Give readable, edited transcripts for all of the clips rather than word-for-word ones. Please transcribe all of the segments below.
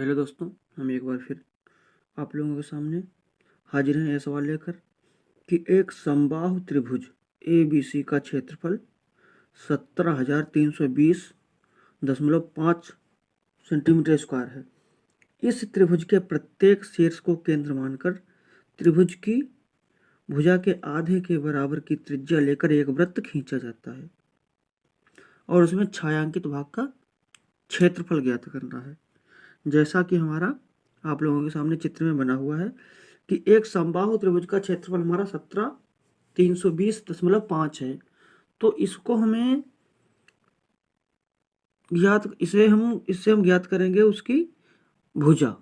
Hello दोस्तों, हम एक बार फिर आप लोगों के सामने हाजिर हैं यह सवाल लेकर कि एक समबाहु त्रिभुज ए बी सी का क्षेत्रफल 17,320.5 सेंटीमीटर स्क्वायर है। इस त्रिभुज के प्रत्येक शीर्ष को केंद्र मानकर त्रिभुज की भुजा के आधे के बराबर की त्रिज्या लेकर एक वृत्त खींचा जाता है और उसमें छायांकित भाग का क्षेत्रफल ज्ञात करना है। जैसा कि हमारा आप लोगों के सामने चित्र में बना हुआ है कि एक समबाहु त्रिभुज का क्षेत्रफल हमारा 17,320.5 है। तो इसको हमें इससे हम ज्ञात करेंगे उसकी भुजा,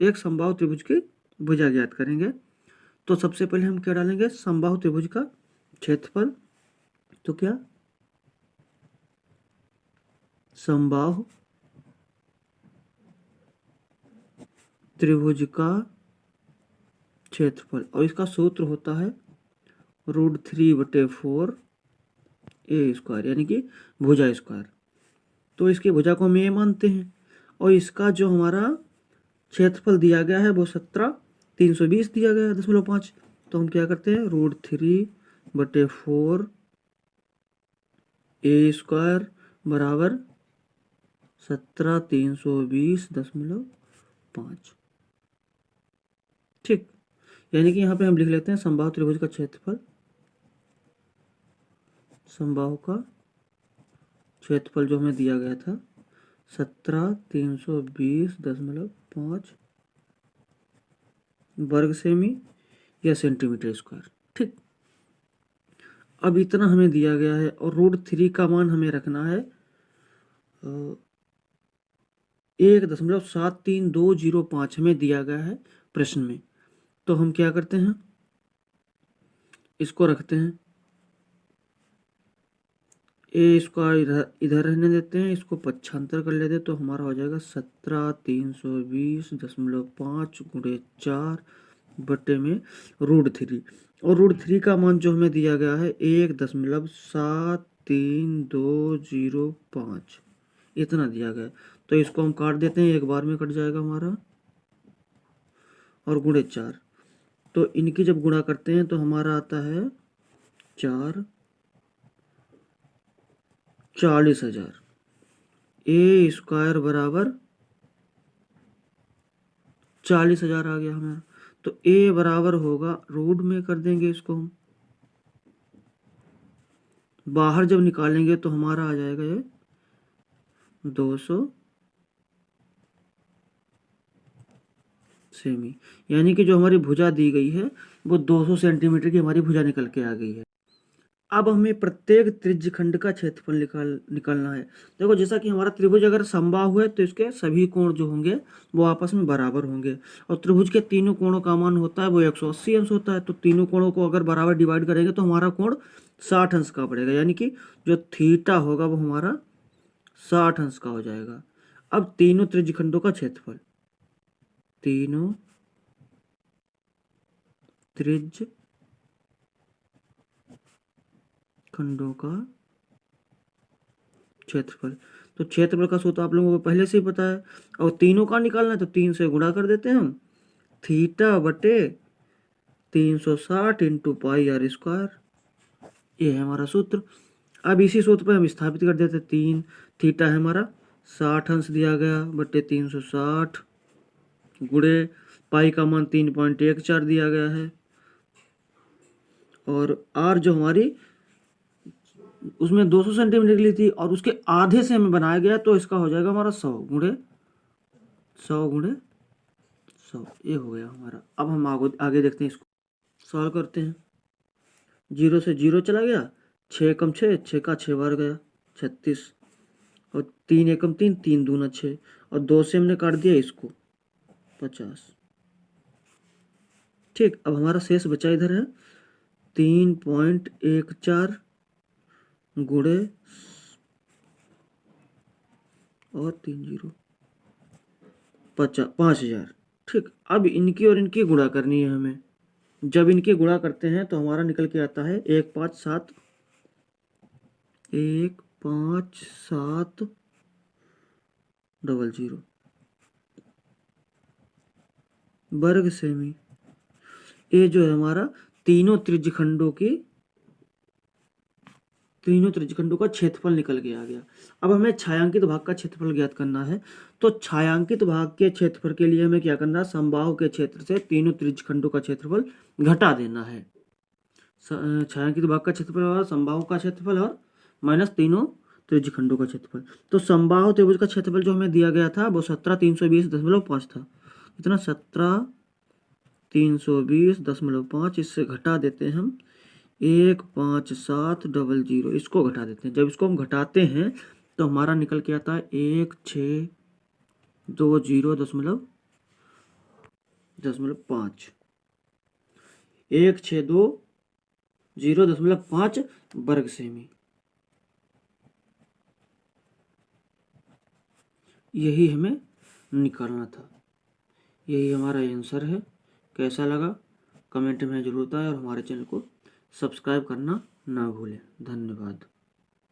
एक समबाहु त्रिभुज की भुजा ज्ञात करेंगे। तो सबसे पहले हम क्या डालेंगे, समबाहु त्रिभुज का क्षेत्रफल। तो क्या समबाहु त्रिभुज का क्षेत्रफल, और इसका सूत्र होता है √3/4 ए स्क्वायर, यानी कि भुजा स्क्वायर। तो इसकी भुजा को हम ए मानते हैं और इसका जो हमारा क्षेत्रफल दिया गया है वो 17,320 दिया गया है 0.5। तो हम क्या करते हैं, √3/4 ए स्क्वायर बराबर 17,320.5। ठीक, यानी कि यहाँ पे हम लिख लेते हैं समबाहु त्रिभुज का क्षेत्रफल, समबाहु का क्षेत्रफल जो हमें दिया गया था 17,320.5 वर्ग सेमी या सेंटीमीटर स्क्वायर। ठीक, अब इतना हमें दिया गया है और √3 का मान हमें रखना है 1.73205 हमें दिया गया है प्रश्न में। तो हम क्या करते हैं, इसको रखते हैं, ए स्क्वायर इधर रहने देते हैं, इसको पक्षांतर कर लेते हैं। तो हमारा हो जाएगा 17,320.5 × 4 बटे में √3, और √3 का मान जो हमें दिया गया है 1.73205 इतना दिया गया। तो इसको हम काट देते हैं, एक बार में कट जाएगा हमारा, और × 4। तो इनकी जब गुणा करते हैं तो हमारा आता है 40,000। ए स्क्वायर बराबर 40,000 आ गया हमारा। तो ए बराबर होगा, रूट में कर देंगे इसको हम, बाहर जब निकालेंगे तो हमारा आ जाएगा ये 200 सेमी, यानी कि जो हमारी भुजा दी गई है वो 200 सेंटीमीटर की हमारी भुजा निकल के आ गई है। अब हमें प्रत्येक त्रिज्यखंड का क्षेत्रफल निकालना है। देखो, जैसा कि हमारा त्रिभुज अगर समबाहु है तो इसके सभी कोण जो होंगे वो आपस में बराबर होंगे, और त्रिभुज के तीनों कोणों का मान होता है वो 180 अंश होता है। तो तीनों कोणों को अगर बराबर डिवाइड करेंगे तो हमारा कोण 60 अंश का पड़ेगा, यानी कि जो थीटा होगा वो हमारा 60 अंश का हो जाएगा। अब तीनों त्रिज्यखंडों का क्षेत्रफल, तीनों त्रिज्यखंडों का क्षेत्रफल। तो क्षेत्रफल का सूत्र आप लोगों को पहले से ही पता है, और तीनों का निकालना है तो 3 से गुणा कर देते हैं हम, थीटा बटे 360 × πr स्क्वायर, ये है हमारा सूत्र। अब इसी सूत्र पे हम स्थापित कर देते हैं। 3 थीटा है हमारा 60 अंश दिया गया बटे 360 गुणे पाई का मान 3.14 दिया गया है, और आर जो हमारी उसमें 200 सेंटीमीटर के लिए थी और उसके आधे से हमें बनाया गया, तो इसका हो जाएगा हमारा 100 × 100 ये हो गया हमारा। अब हम आगे देखते हैं, इसको सॉल्व करते हैं। 0 से 0 चला गया, 6 कम 6, 6 का 6 बार गया 36, और 3 एकम 3, 3 दूना 6, और 2 से हमने काट दिया इसको 50। ठीक, अब हमारा शेष बचा इधर है 3.14 गुणे और 30 5,000। ठीक, अब इनकी और इनकी गुणा करनी है हमें। जब इनकी गुणा करते हैं तो हमारा निकल के आता है 15700। वर्ग सेमी। ये जो है हमारा तीनों त्रिज्यखंडों का क्षेत्रफल निकल के आ गया। अब हमें छायांकित भाग का क्षेत्रफल ज्ञात करना है। तो छायांकित भाग के क्षेत्रफल के लिए हमें क्या करना है, समबाहु के क्षेत्र से तीनों त्रिज्यखंडों का क्षेत्रफल घटा देना है। छायांकित भाग का क्षेत्रफल और समबाहु का क्षेत्रफल और माइनस तीनों त्रिज्यखंडों का क्षेत्रफल। तो समबाहु त्रिभुज का क्षेत्रफल जो हमें दिया गया था वो 17,320.5 था। कितना? 17,320.5। इससे घटा देते हैं हम 15700। इसको घटा देते हैं। जब इसको हम घटाते हैं तो हमारा निकल के आता है 1620.5। 1620.5 वर्ग सेमी। यही हमें निकालना था। यही हमारा आंसर है। कैसा लगा कमेंट में जरूर बताएं और हमारे चैनल को सब्सक्राइब करना ना भूलें। धन्यवाद।